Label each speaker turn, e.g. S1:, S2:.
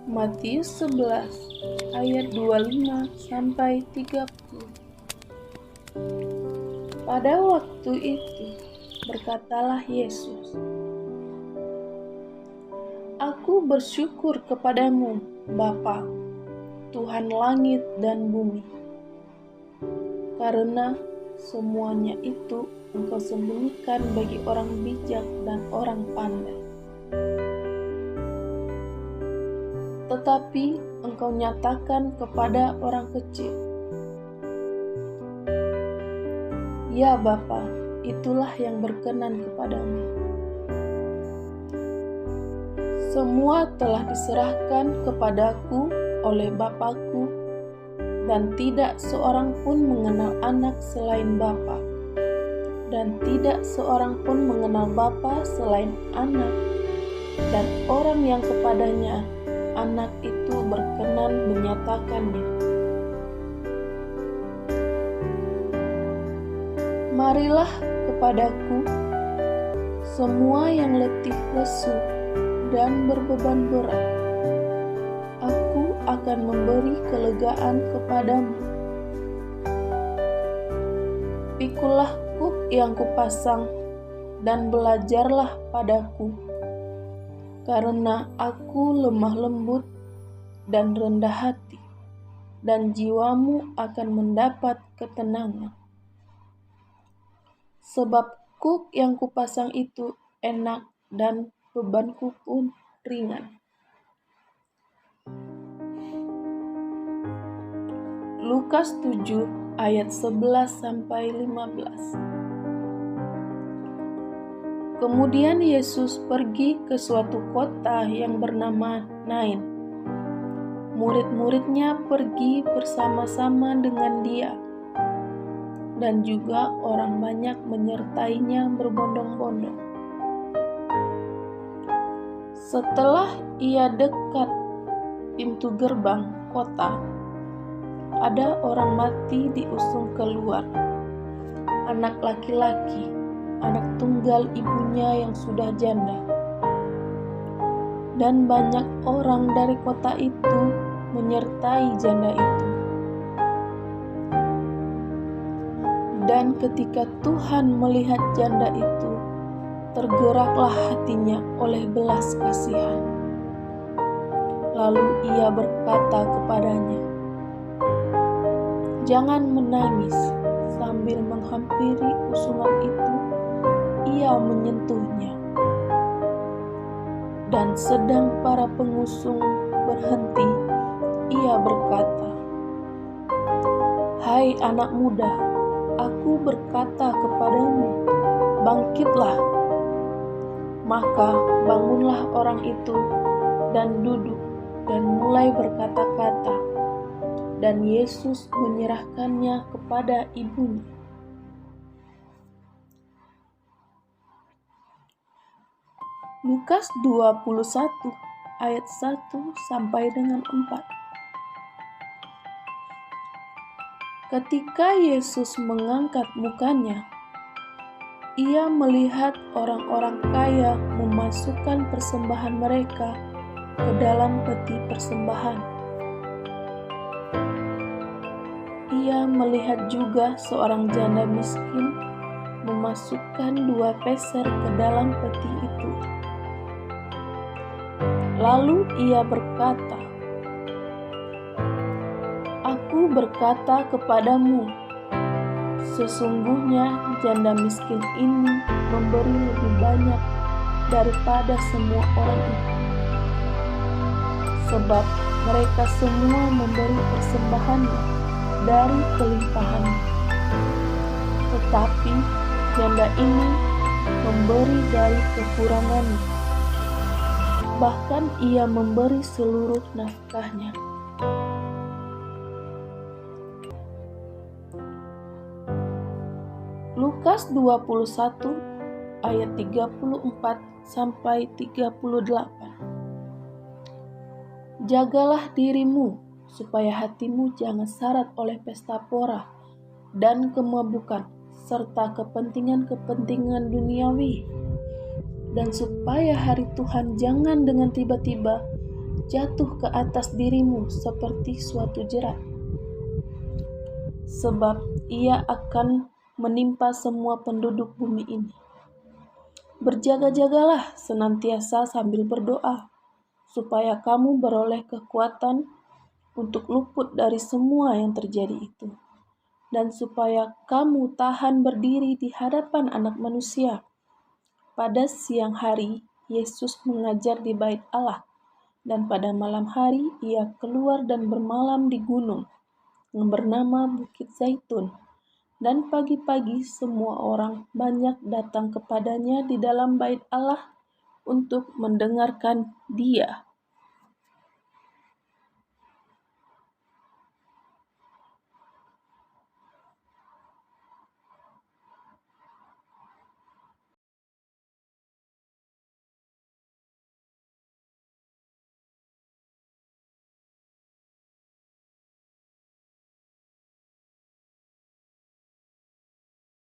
S1: Matius 11 ayat 25-30. Pada waktu itu berkatalah Yesus, "Aku bersyukur kepadamu, Bapa, Tuhan langit dan bumi, karena semuanya itu Engkau sembunyikan bagi orang bijak dan orang pandai. Tetapi Engkau nyatakan kepada orang kecil. Ya Bapa, itulah yang berkenan kepadamu. Semua telah diserahkan kepadaku oleh Bapa-Ku, dan tidak seorang pun mengenal anak selain Bapa, dan tidak seorang pun mengenal Bapa selain anak, dan orang yang kepadanya anak itu berkenan menyatakannya. Marilah kepadaku, semua yang letih lesu dan berbeban berat, Aku akan memberi kelegaan kepadamu. Pikulah kuk yang kupasang dan belajarlah padaku, karena aku lemah lembut dan rendah hati, dan jiwamu akan mendapat ketenangan. Sebab kuk yang kupasang itu enak dan bebanku pun ringan." Lukas 7 ayat 11-15. Kemudian Yesus pergi ke suatu kota yang bernama Nain. Murid-muridnya pergi bersama-sama dengan dia, dan juga orang banyak menyertainya berbondong-bondong. Setelah ia dekat pintu gerbang kota, ada orang mati diusung keluar, anak laki-laki, anak tunggal ibunya yang sudah janda. Dan banyak orang dari kota itu menyertai janda itu. Dan ketika Tuhan melihat janda itu, tergeraklah hatinya oleh belas kasihan. Lalu ia berkata kepadanya, "Jangan menangis." Sambil menghampiri usungan itu, ia menyentuhnya. Dan sedang para pengusung berhenti, ia berkata, "Hai anak muda, aku berkata kepadamu, bangkitlah." Maka bangunlah orang itu dan duduk dan mulai berkata-kata, dan Yesus menyerahkannya kepada ibunya. Lukas 21 ayat 1-4. Ketika Yesus mengangkat mukanya, ia melihat orang-orang kaya memasukkan persembahan mereka ke dalam peti persembahan. Ia melihat juga seorang janda miskin memasukkan 2 peser ke dalam peti itu. Lalu ia berkata, "Aku berkata kepadamu, sesungguhnya janda miskin ini memberi lebih banyak daripada semua orang itu. Sebab mereka semua memberi persembahannya dari kelimpahannya. Tetapi janda ini memberi dari kekurangannya. Bahkan ia memberi seluruh nafkahnya." Lukas 21 ayat 34-38. Jagalah dirimu supaya hatimu jangan syarat oleh pesta pora dan kemabukan serta kepentingan-kepentingan duniawi, dan supaya hari Tuhan jangan dengan tiba-tiba jatuh ke atas dirimu seperti suatu jerat. Sebab ia akan menimpa semua penduduk bumi ini. Berjaga-jagalah senantiasa sambil berdoa, supaya kamu beroleh kekuatan untuk luput dari semua yang terjadi itu, dan supaya kamu tahan berdiri di hadapan Anak Manusia. Pada siang hari, Yesus mengajar di bait Allah, dan pada malam hari ia keluar dan bermalam di gunung yang bernama Bukit Zaitun. Dan pagi-pagi semua orang banyak datang kepadanya di dalam bait Allah untuk mendengarkan Dia.